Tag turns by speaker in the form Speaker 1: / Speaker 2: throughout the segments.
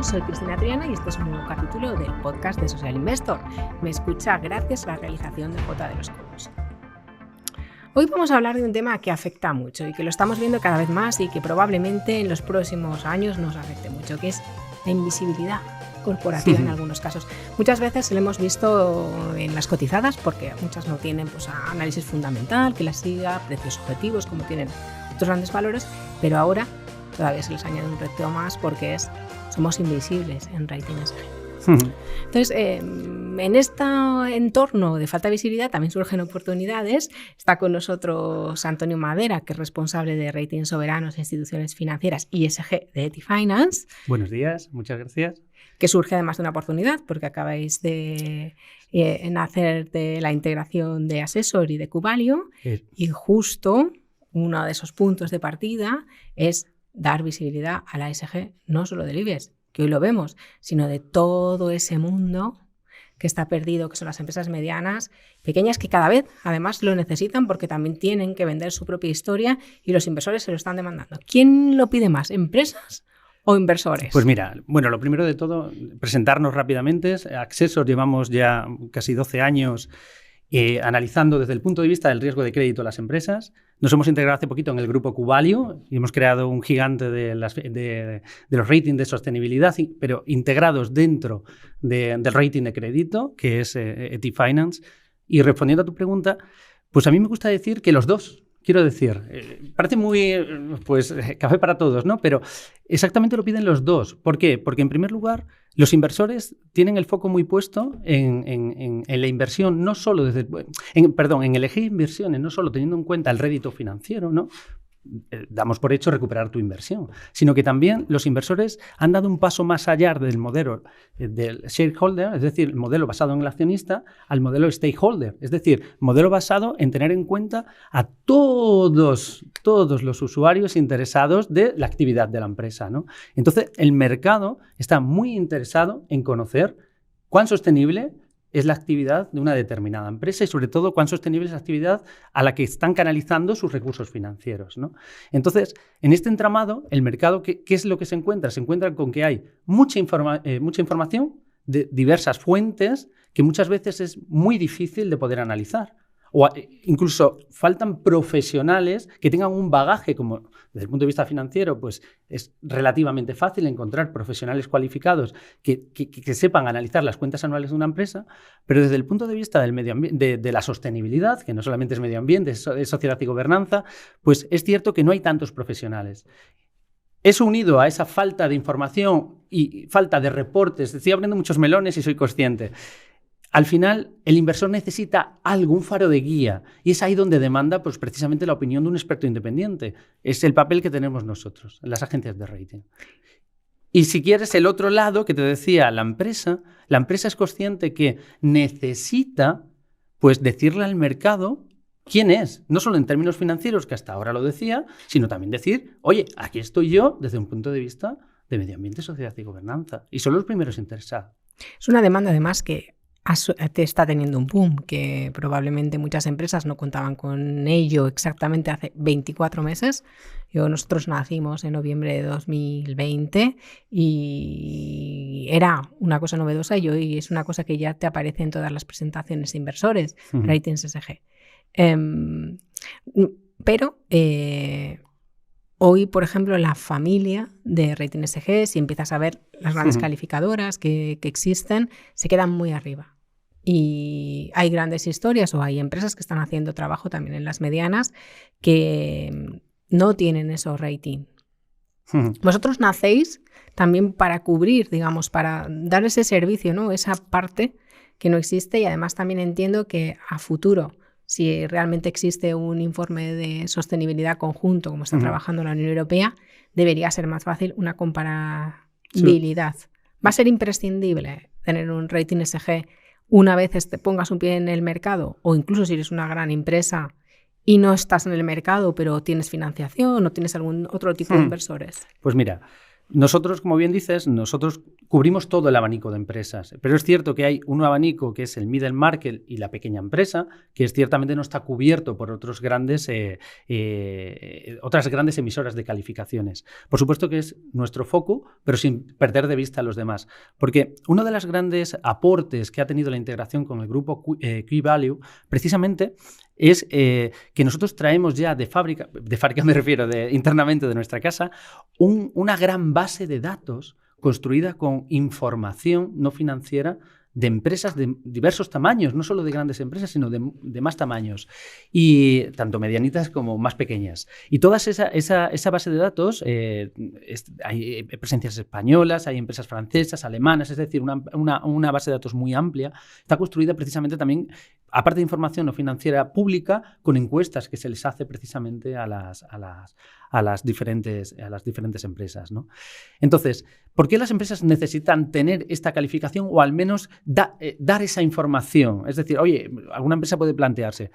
Speaker 1: todos, soy Cristina Triana y este es un nuevo capítulo del podcast de Social Investor. Me escucha gracias a la realización de J. de los Cobos. Hoy vamos a hablar de un tema que afecta mucho y que lo estamos viendo cada vez más y que probablemente en los próximos años nos afecte mucho, que es la invisibilidad corporativa en algunos casos. Muchas veces lo hemos visto en las cotizadas porque muchas no tienen análisis fundamental, que las siga, precios objetivos como tienen otros grandes valores, pero ahora todavía se les añade un reto más porque somos invisibles en Rating SG. Entonces, en este entorno de falta de visibilidad también surgen oportunidades. Está con nosotros Antonio Madera, que es responsable de Rating Soberanos e Instituciones Financieras ISG de EtiFinance.
Speaker 2: Buenos días, muchas gracias.
Speaker 1: Que surge además de una oportunidad porque acabáis de nacer de la integración de Assessor y de Cubalio y justo uno de esos puntos de partida es dar visibilidad a la ESG, no solo del IBEX, que hoy lo vemos, sino de todo ese mundo que está perdido, que son las empresas medianas, pequeñas, que cada vez además lo necesitan porque también tienen que vender su propia historia y los inversores se lo están demandando. ¿Quién lo pide más, empresas o inversores?
Speaker 2: Pues mira, bueno, lo primero de todo, presentarnos rápidamente. Assessor llevamos ya casi 12 años analizando desde el punto de vista del riesgo de crédito a las empresas. Nos hemos integrado hace poquito en el grupo Cubalio y hemos creado un gigante de los ratings de sostenibilidad, pero integrados dentro del rating de crédito, que es EtiFinance. Y respondiendo a tu pregunta, pues a mí me gusta decir que los dos. Quiero decir, parece muy café para todos, ¿no? Pero exactamente lo piden los dos. ¿Por qué? Porque en primer lugar, los inversores tienen el foco muy puesto en la inversión, no solo en elegir inversiones, no solo teniendo en cuenta el rédito financiero, ¿no? Damos por hecho recuperar tu inversión, sino que también los inversores han dado un paso más allá del modelo del shareholder, es decir, el modelo basado en el accionista, al modelo stakeholder, es decir, modelo basado en tener en cuenta a todos los usuarios interesados de la actividad de la empresa, ¿no? Entonces, el mercado está muy interesado en conocer cuán sostenible es la actividad de una determinada empresa y, sobre todo, cuán sostenible es la actividad a la que están canalizando sus recursos financieros, ¿no? Entonces, en este entramado, el mercado, ¿qué es lo que se encuentra? Se encuentra con que hay mucha información de diversas fuentes que muchas veces es muy difícil de poder analizar. O incluso faltan profesionales que tengan un bagaje, como desde el punto de vista financiero, pues es relativamente fácil encontrar profesionales cualificados que sepan analizar las cuentas anuales de una empresa, pero desde el punto de vista del medio ambiente, de la sostenibilidad, que no solamente es medio ambiente, es sociedad y gobernanza, pues es cierto que no hay tantos profesionales. Eso unido a esa falta de información y falta de reportes, estoy abriendo muchos melones y soy consciente. Al final, el inversor necesita algún faro de guía y es ahí donde demanda pues, precisamente la opinión de un experto independiente. Es el papel que tenemos nosotros, las agencias de rating. Y si quieres el otro lado que te decía, la empresa es consciente que necesita pues, decirle al mercado quién es, no solo en términos financieros, que hasta ahora lo decía, sino también decir, oye, aquí estoy yo desde un punto de vista de medio ambiente, sociedad y gobernanza. Y son los primeros interesados.
Speaker 1: Es una demanda además que te está teniendo un boom, que probablemente muchas empresas no contaban con ello exactamente hace 24 meses. Nosotros nacimos en noviembre de 2020 y era una cosa novedosa y hoy es una cosa que ya te aparece en todas las presentaciones de inversores, Ratings SG. Pero hoy, por ejemplo, la familia de Rating SG, si empiezas a ver las grandes calificadoras que existen, se quedan muy arriba. Y hay grandes historias o hay empresas que están haciendo trabajo también en las medianas que no tienen esos rating. Vosotros nacéis también para cubrir, digamos, para dar ese servicio, ¿no? Esa parte que no existe y además también entiendo que a futuro, si realmente existe un informe de sostenibilidad conjunto, como está trabajando la Unión Europea, debería ser más fácil una comparabilidad. Sí. ¿Va a ser imprescindible tener un rating SG una vez te pongas un pie en el mercado o incluso si eres una gran empresa y no estás en el mercado pero tienes financiación o tienes algún otro tipo de inversores?
Speaker 2: Pues mira, Nosotros, como bien dices, nosotros cubrimos todo el abanico de empresas, pero es cierto que hay un abanico que es el middle market y la pequeña empresa, que ciertamente no está cubierto por otras grandes emisoras de calificaciones. Por supuesto que es nuestro foco, pero sin perder de vista a los demás. Porque uno de los grandes aportes que ha tenido la integración con el grupo QValue, precisamente, es que nosotros traemos ya de fábrica me refiero, internamente de nuestra casa, una gran base de datos construida con información no financiera de empresas de diversos tamaños, no solo de grandes empresas, sino de más tamaños, y tanto medianitas como más pequeñas. Y toda esa base de datos, hay presencias españolas, hay empresas francesas, alemanas, es decir, una base de datos muy amplia. Está construida precisamente también, aparte de información no financiera pública, con encuestas que se les hace precisamente a las diferentes empresas, ¿no? Entonces, ¿por qué las empresas necesitan tener esta calificación o al menos dar esa información? Es decir, oye, alguna empresa puede plantearse,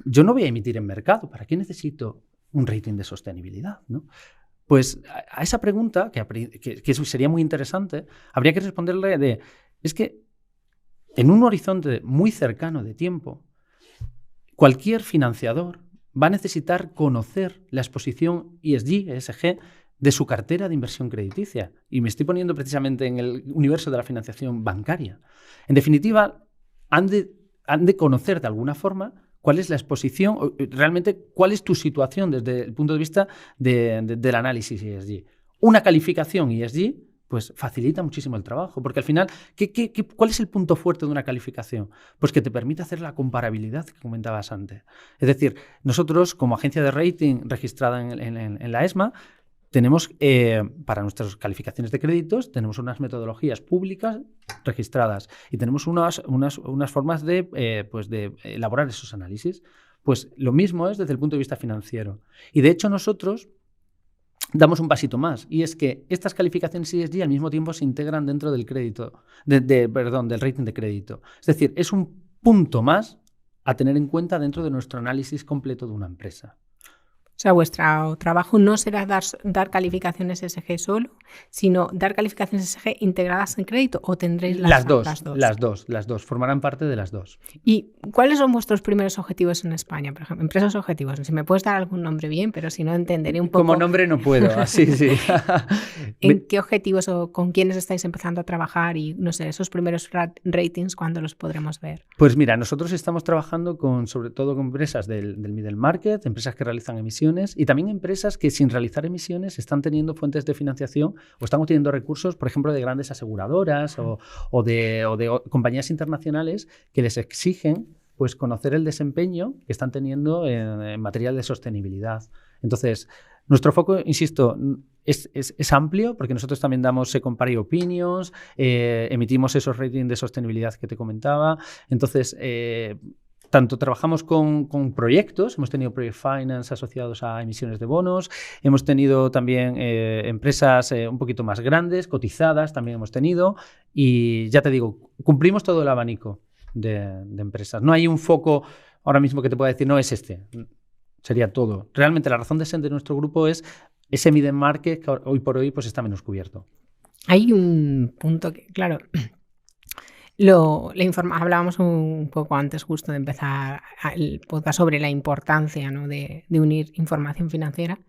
Speaker 2: yo no voy a emitir en mercado, ¿para qué necesito un rating de sostenibilidad, ¿no? Pues a esa pregunta, que sería muy interesante, habría que responderle es que en un horizonte muy cercano de tiempo, cualquier financiador va a necesitar conocer la exposición ESG de su cartera de inversión crediticia. Y me estoy poniendo precisamente en el universo de la financiación bancaria. En definitiva, han de conocer de alguna forma cuál es la exposición, realmente cuál es tu situación desde el punto de vista del análisis ESG. Una calificación ESG pues facilita muchísimo el trabajo, porque al final, ¿cuál es el punto fuerte de una calificación? Pues que te permite hacer la comparabilidad que comentabas antes. Es decir, nosotros como agencia de rating registrada en la ESMA, tenemos, para nuestras calificaciones de créditos, tenemos unas metodologías públicas registradas y tenemos unas formas de elaborar esos análisis. Pues lo mismo es desde el punto de vista financiero. Y de hecho nosotros damos un pasito más, y es que estas calificaciones ESG al mismo tiempo se integran dentro del del rating de crédito. Es decir, es un punto más a tener en cuenta dentro de nuestro análisis completo de una empresa.
Speaker 1: O sea, vuestro trabajo no será dar calificaciones ESG solo, sino dar calificaciones ESG integradas en crédito, ¿o tendréis las dos?
Speaker 2: Las dos, formarán parte de las dos.
Speaker 1: ¿Y cuáles son vuestros primeros objetivos en España, por ejemplo? Empresas objetivos, si me puedes dar algún nombre bien, pero si no entenderé un poco.
Speaker 2: Como nombre no puedo, así sí.
Speaker 1: ¿En qué objetivos o con quiénes estáis empezando a trabajar y, no sé, esos primeros ratings, cuándo los podremos ver?
Speaker 2: Pues mira, nosotros estamos trabajando sobre todo con empresas del middle market, empresas que realizan emisiones, y también empresas que sin realizar emisiones están teniendo fuentes de financiación o están obteniendo recursos, por ejemplo, de grandes aseguradoras o de compañías internacionales que les exigen pues conocer el desempeño que están teniendo en materia de sostenibilidad. Entonces, nuestro foco, insisto, es amplio, porque nosotros también damos Second Party Opinions, emitimos esos ratings de sostenibilidad que te comentaba. Entonces, tanto trabajamos con proyectos, hemos tenido Project Finance asociados a emisiones de bonos, hemos tenido también empresas un poquito más grandes, cotizadas, también hemos tenido, y ya te digo, cumplimos todo el abanico de empresas. No hay un foco ahora mismo que te pueda decir, no es este, sería todo. Realmente la razón de ser de nuestro grupo es ese middle market que hoy por hoy pues está menos cubierto.
Speaker 1: Hay un punto que, claro, hablábamos un poco antes justo de empezar el podcast sobre la importancia, ¿no?, de unir información financiera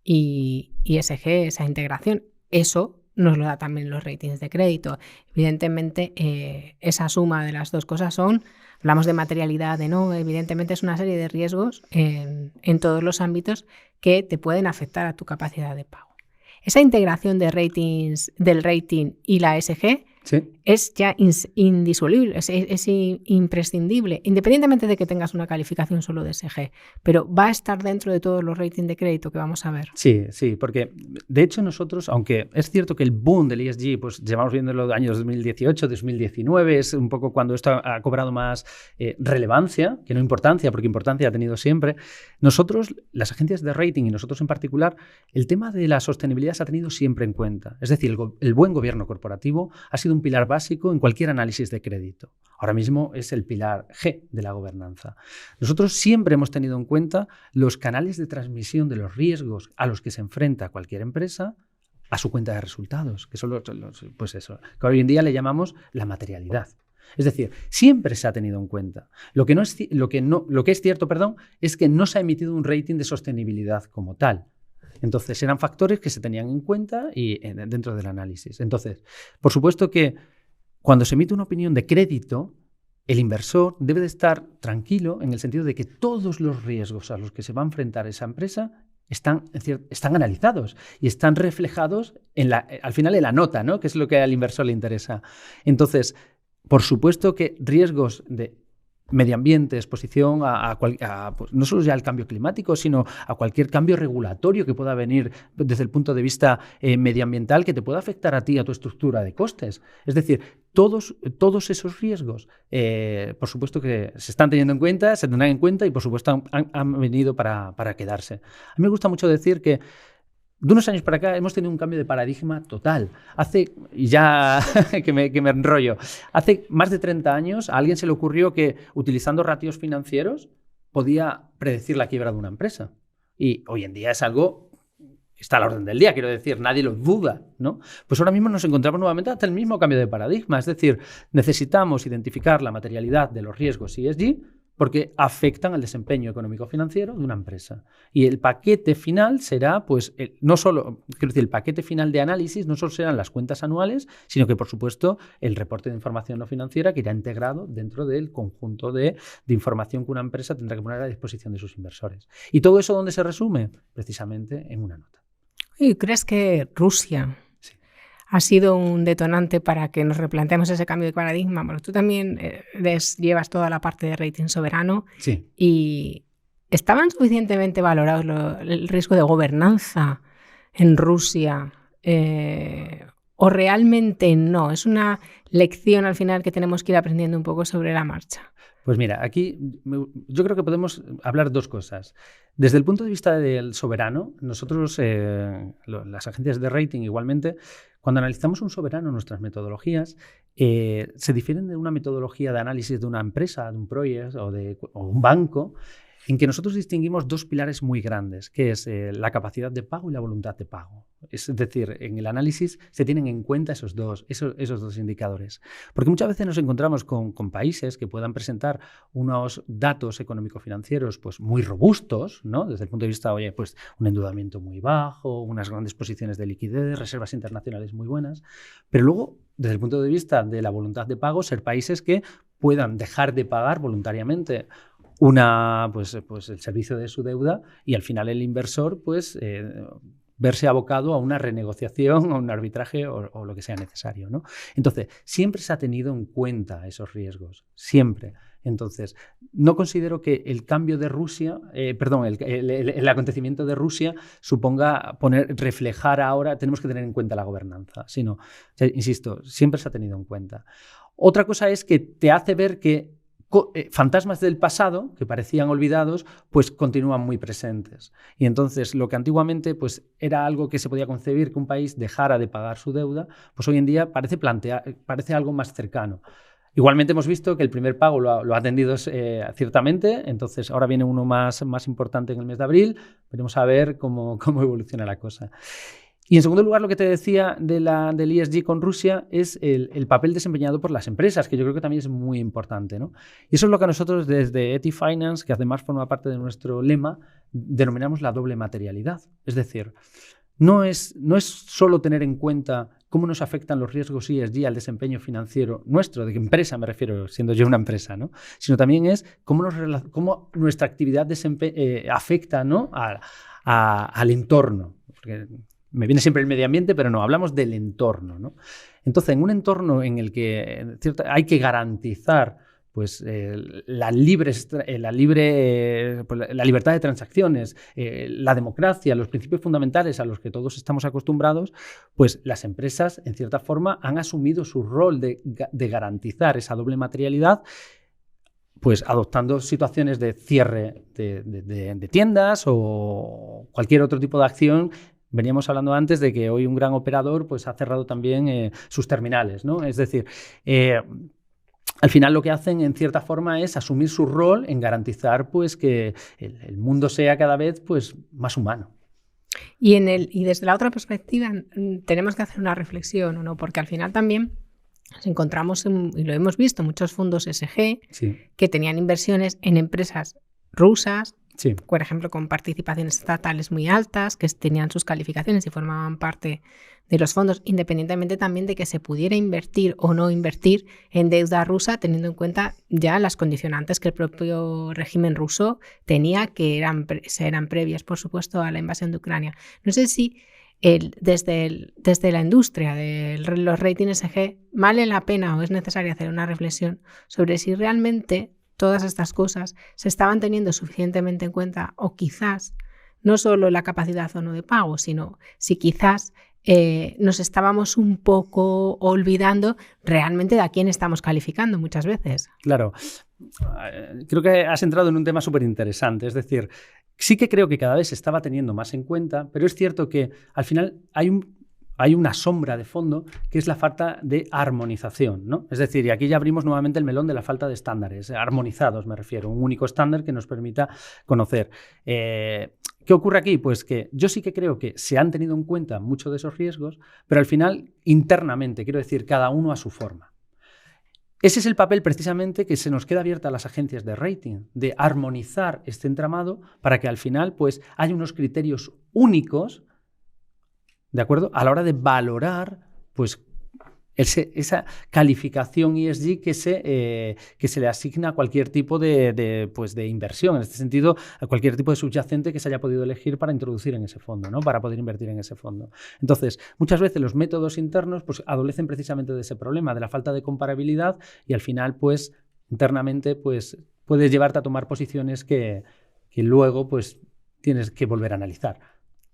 Speaker 1: y ESG, esa integración. Eso nos lo da también los ratings de crédito. Evidentemente, esa suma de las dos cosas hablamos de materialidad, evidentemente es una serie de riesgos en todos los ámbitos que te pueden afectar a tu capacidad de pago. Esa integración de ratings, del rating y la ESG, ¿sí?, es ya indisoluble, es imprescindible, independientemente de que tengas una calificación solo de ESG, pero va a estar dentro de todos los ratings de crédito que vamos a ver.
Speaker 2: Sí, porque de hecho nosotros, aunque es cierto que el boom del ESG, pues llevamos viendo en los años 2018, 2019, es un poco cuando esto ha cobrado más relevancia, que no importancia, porque importancia ha tenido siempre. Nosotros, las agencias de rating y nosotros en particular, el tema de la sostenibilidad se ha tenido siempre en cuenta. Es decir, el buen gobierno corporativo ha sido un pilar básico en cualquier análisis de crédito. Ahora mismo es el pilar G de la gobernanza. Nosotros siempre hemos tenido en cuenta los canales de transmisión de los riesgos a los que se enfrenta cualquier empresa a su cuenta de resultados, que son pues eso, que hoy en día le llamamos la materialidad. Es decir, siempre se ha tenido en cuenta. Lo que es cierto, es que no se ha emitido un rating de sostenibilidad como tal. Entonces, eran factores que se tenían en cuenta dentro del análisis. Entonces, por supuesto que cuando se emite una opinión de crédito, el inversor debe de estar tranquilo en el sentido de que todos los riesgos a los que se va a enfrentar esa empresa están analizados y están reflejados al final en la nota, ¿no? Que es lo que al inversor le interesa. Entonces, por supuesto que riesgos de medio ambiente, exposición pues no solo ya al cambio climático, sino a cualquier cambio regulatorio que pueda venir desde el punto de vista medioambiental que te pueda afectar a ti, a tu estructura de costes. Es decir, todos esos riesgos, por supuesto que se están teniendo en cuenta, se tendrán en cuenta y por supuesto han venido para quedarse. A mí me gusta mucho decir que de unos años para acá hemos tenido un cambio de paradigma total. Y ya que me enrollo, hace más de 30 años a alguien se le ocurrió que utilizando ratios financieros podía predecir la quiebra de una empresa. Y hoy en día es algo que está a la orden del día, quiero decir, nadie lo duda, ¿no? Pues ahora mismo nos encontramos nuevamente ante el mismo cambio de paradigma. Es decir, necesitamos identificar la materialidad de los riesgos ESG porque afectan al desempeño económico-financiero de una empresa. Y el paquete final será, pues, el paquete final de análisis no solo serán las cuentas anuales, sino que, por supuesto, el reporte de información no financiera que irá integrado dentro del conjunto de información que una empresa tendrá que poner a disposición de sus inversores. ¿Y todo eso dónde se resume? Precisamente en una nota.
Speaker 1: ¿Y crees que Rusia ha sido un detonante para que nos replanteemos ese cambio de paradigma? Bueno, tú también llevas toda la parte de rating soberano.
Speaker 2: Sí.
Speaker 1: Y ¿estaban suficientemente valorados el riesgo de gobernanza en Rusia o realmente no? Es una lección al final que tenemos que ir aprendiendo un poco sobre la marcha.
Speaker 2: Pues mira, aquí yo creo que podemos hablar dos cosas. Desde el punto de vista del soberano, nosotros, las agencias de rating igualmente, cuando analizamos un soberano, nuestras metodologías se difieren de una metodología de análisis de una empresa, de un proyecto o un banco, en que nosotros distinguimos dos pilares muy grandes, que es la capacidad de pago y la voluntad de pago. Es decir, en el análisis se tienen en cuenta esos dos indicadores. Porque muchas veces nos encontramos con países que puedan presentar unos datos económico-financieros pues, muy robustos, ¿no? Desde el punto de vista, pues un endeudamiento muy bajo, unas grandes posiciones de liquidez, reservas internacionales muy buenas, pero luego, desde el punto de vista de la voluntad de pago, ser países que puedan dejar de pagar voluntariamente pues el servicio de su deuda y al final el inversor pues verse abocado a una renegociación, a un arbitraje o lo que sea necesario, ¿no? Entonces, siempre se ha tenido en cuenta esos riesgos, siempre. Entonces, no considero que el cambio de Rusia, el acontecimiento de Rusia suponga reflejar ahora, tenemos que tener en cuenta la gobernanza, sino, insisto, siempre se ha tenido en cuenta. Otra cosa es que te hace ver que fantasmas del pasado que parecían olvidados pues continúan muy presentes y entonces lo que antiguamente pues era algo que se podía concebir que un país dejara de pagar su deuda, pues hoy en día parece algo más cercano. Igualmente hemos visto que el primer pago lo ha atendido ciertamente, entonces ahora viene uno más importante en el mes de abril, veremos a ver cómo evoluciona la cosa. Y en segundo lugar, lo que te decía del ESG con Rusia es el papel desempeñado por las empresas, que yo creo que también es muy importante, ¿no? Y eso es lo que nosotros desde EthiFinance, que además forma parte de nuestro lema, denominamos la doble materialidad. Es decir, no es solo tener en cuenta cómo nos afectan los riesgos ESG al desempeño financiero nuestro, de qué empresa me refiero, siendo yo una empresa, ¿no? Sino también es cómo nuestra actividad afecta, ¿no? al entorno. Porque me viene siempre el medio ambiente, pero no, hablamos del entorno, ¿no? Entonces, en un entorno en el que hay que garantizar pues, la libertad de transacciones, la democracia, los principios fundamentales a los que todos estamos acostumbrados, pues las empresas, en cierta forma, han asumido su rol de garantizar esa doble materialidad, pues adoptando situaciones de cierre de tiendas o cualquier otro tipo de acción. Veníamos hablando antes de que hoy un gran operador pues, ha cerrado también sus terminales, ¿no? Es decir, al final lo que hacen en cierta forma es asumir su rol en garantizar pues, que el mundo sea cada vez pues, más humano.
Speaker 1: Y desde la otra perspectiva tenemos que hacer una reflexión, ¿o no? Porque al final también nos encontramos, y lo hemos visto, muchos fondos ESG que tenían inversiones en empresas rusas, por ejemplo, con participaciones estatales muy altas, que tenían sus calificaciones y formaban parte de los fondos, independientemente también de que se pudiera invertir o no invertir en deuda rusa, teniendo en cuenta ya las condicionantes que el propio régimen ruso tenía, que eran previas, por supuesto, a la invasión de Ucrania. No sé si desde la industria de los ratings ESG vale la pena o es necesario hacer una reflexión sobre si realmente todas estas cosas se estaban teniendo suficientemente en cuenta, o quizás no solo la capacidad o no de pago, sino si quizás nos estábamos un poco olvidando realmente de a quién estamos calificando muchas veces.
Speaker 2: Claro, creo que has entrado en un tema súper interesante, es decir, sí que creo que cada vez se estaba teniendo más en cuenta, pero es cierto que al final hay una sombra de fondo que es la falta de armonización, ¿no? Es decir, y aquí ya abrimos nuevamente el melón de la falta de estándares, armonizados me refiero, un único estándar que nos permita conocer. ¿Qué ocurre aquí? Pues que yo sí que creo que se han tenido en cuenta muchos de esos riesgos, pero al final, internamente, quiero decir, cada uno a su forma. Ese es el papel precisamente que se nos queda abierta a las agencias de rating, de armonizar este entramado para que al final pues, haya unos criterios únicos, ¿de acuerdo?, a la hora de valorar pues, esa calificación ESG que se le asigna a cualquier tipo de inversión, en este sentido, a cualquier tipo de subyacente que se haya podido elegir para introducir en ese fondo, ¿no?, para poder invertir en ese fondo. Entonces, muchas veces los métodos internos pues, adolecen precisamente de ese problema, de la falta de comparabilidad, y al final, pues, internamente, pues, puedes llevarte a tomar posiciones que luego pues, tienes que volver a analizar.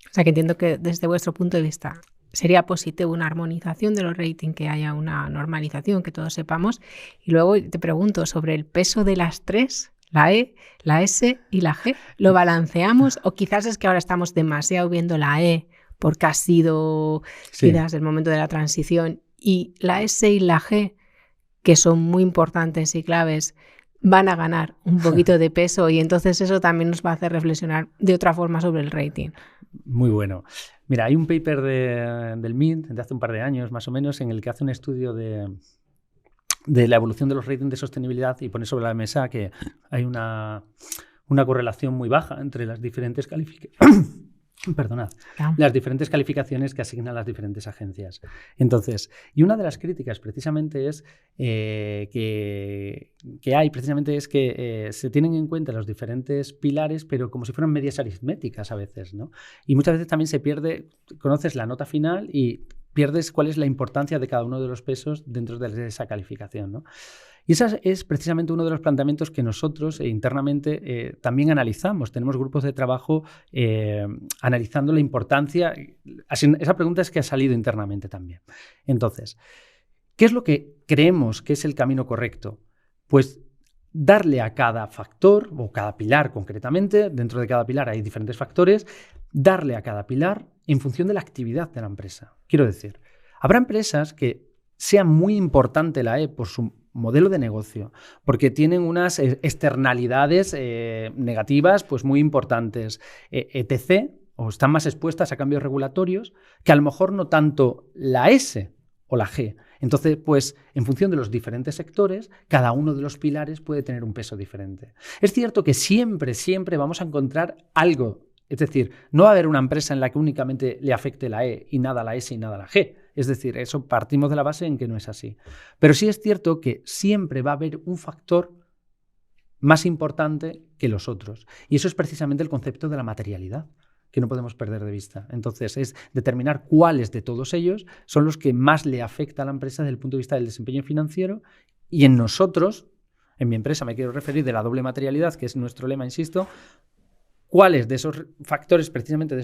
Speaker 1: O sea, que entiendo que desde vuestro punto de vista sería positivo una armonización de los ratings, que haya una normalización, que todos sepamos. Y luego te pregunto sobre el peso de las tres, la E, la S y la G. ¿Lo balanceamos o quizás es que ahora estamos demasiado viendo la E porque ha sido quizás el momento de la transición, y la S y la G, que son muy importantes y claves, van a ganar un poquito de peso, y entonces eso también nos va a hacer reflexionar de otra forma sobre el rating?
Speaker 2: Muy bueno. Mira, hay un paper del Mint de hace un par de años más o menos en el que hace un estudio de la evolución de los ratings de sostenibilidad y pone sobre la mesa que hay una correlación muy baja entre las diferentes las diferentes calificaciones que asignan las diferentes agencias. Entonces, y una de las críticas precisamente es que se tienen en cuenta los diferentes pilares, pero como si fueran medias aritméticas a veces, ¿no? Y muchas veces también se pierde, conoces la nota final y pierdes cuál es la importancia de cada uno de los pesos dentro de esa calificación, ¿no? Y ese es precisamente uno de los planteamientos que nosotros internamente también analizamos. Tenemos grupos de trabajo analizando la importancia. Esa pregunta es que ha salido internamente también. Entonces, ¿qué es lo que creemos que es el camino correcto? Pues darle a cada factor, o cada pilar concretamente, dentro de cada pilar hay diferentes factores, darle a cada pilar en función de la actividad de la empresa. Quiero decir, habrá empresas que sea muy importante la E por su modelo de negocio, porque tienen unas externalidades negativas pues muy importantes, etc., o están más expuestas a cambios regulatorios, que a lo mejor no tanto la S o la G. Entonces, pues, en función de los diferentes sectores, cada uno de los pilares puede tener un peso diferente. Es cierto que siempre vamos a encontrar algo. Es decir, no va a haber una empresa en la que únicamente le afecte la E y nada la S y nada la G. Es decir, eso partimos de la base en que no es así. Pero sí es cierto que siempre va a haber un factor más importante que los otros. Y eso es precisamente el concepto de la materialidad, que no podemos perder de vista. Entonces, es determinar cuáles de todos ellos son los que más le afecta a la empresa desde el punto de vista del desempeño financiero. Y en nosotros, en mi empresa me quiero referir de la doble materialidad, que es nuestro lema, insisto, cuáles de esos factores precisamente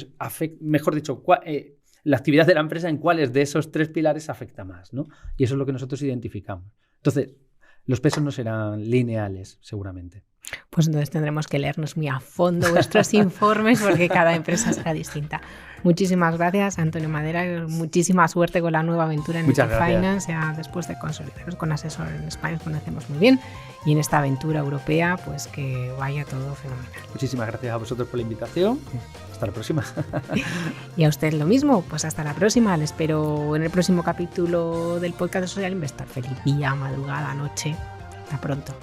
Speaker 2: la actividad de la empresa en cuáles de esos tres pilares afecta más, ¿no? Y eso es lo que nosotros identificamos. Entonces, los pesos no serán lineales, seguramente.
Speaker 1: Pues entonces tendremos que leernos muy a fondo vuestros informes porque cada empresa será distinta. Muchísimas gracias, Antonio Madera. Muchísima suerte con la nueva aventura en
Speaker 2: Muchas
Speaker 1: Easy
Speaker 2: gracias.
Speaker 1: Finance. Ya después de consolidaros con Asesor en España, os conocemos muy bien. Y en esta aventura europea, pues que vaya todo fenomenal.
Speaker 2: Muchísimas gracias a vosotros por la invitación. Hasta la próxima.
Speaker 1: Y a usted lo mismo. Pues hasta la próxima. Le espero en el próximo capítulo del podcast de Social Investor. Feliz día, madrugada, noche. Hasta pronto.